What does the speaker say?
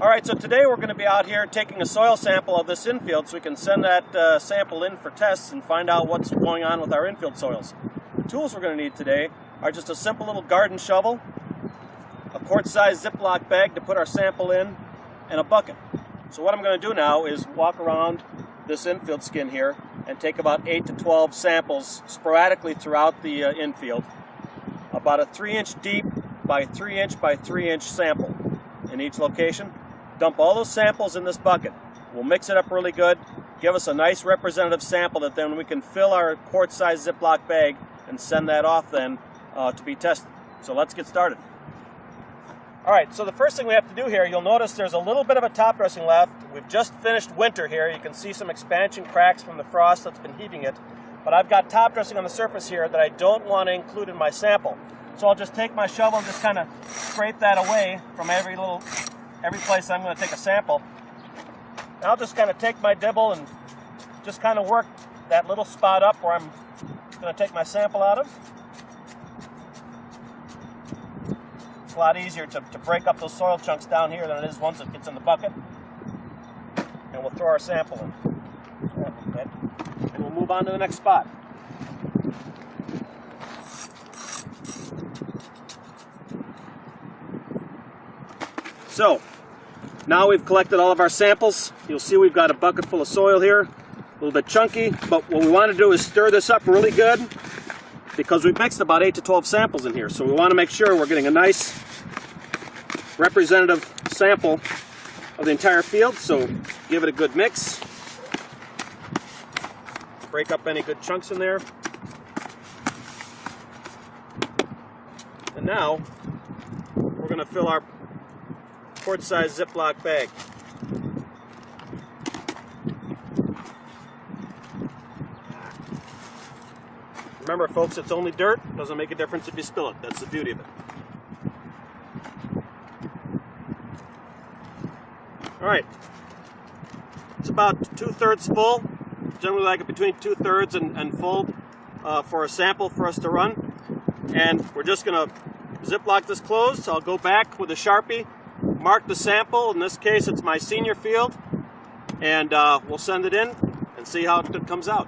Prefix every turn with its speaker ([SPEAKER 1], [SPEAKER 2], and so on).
[SPEAKER 1] Alright, so today we're going to be out here taking a soil sample of this infield so we can send that sample in for tests and find out what's going on with our infield soils. The tools we're going to need today are just a simple little garden shovel, a quart-sized Ziploc bag to put our sample in, and a bucket. So what I'm going to do now is walk around this infield skin here and take about 8 to 12 samples sporadically throughout the infield. About a 3-inch deep by 3-inch by 3-inch sample in each location. Dump all those samples in this bucket. We'll mix it up really good, give us a nice representative sample that then we can fill our quart-sized Ziploc bag and send that off then to be tested. So let's get started. Alright, so the first thing we have to do here, you'll notice there's a little bit of a top dressing left. We've just finished winter here. You can see some expansion cracks from the frost that's been heaving it. But I've got top dressing on the surface here that I don't want to include in my sample. So I'll just take my shovel and just kind of scrape that away from every place I'm going to take a sample. And I'll just kind of take my dibble and just kind of work that little spot up where I'm going to take my sample out of. It's a lot easier to break up those soil chunks down here than it is once it gets in the bucket. And we'll throw our sample in. And we'll move on to the next spot. So, now we've collected all of our samples. You'll see we've got a bucket full of soil here. A little bit chunky, but what we want to do is stir this up really good because we've mixed about 8 to 12 samples in here. So we want to make sure we're getting a nice representative sample of the entire field. So give it a good mix. Break up any good chunks in there. And now we're going to fill our quart-sized Ziploc bag. Remember, folks, it's only dirt. Doesn't make a difference if you spill it. That's the beauty of it. All right. It's about 2/3 full. Generally like it between 2/3 and full for a sample for us to run. And we're just going to Ziploc this closed. So I'll go back with a Sharpie, mark the sample. In this case, it's my senior field. And we'll send it in and see how it comes out.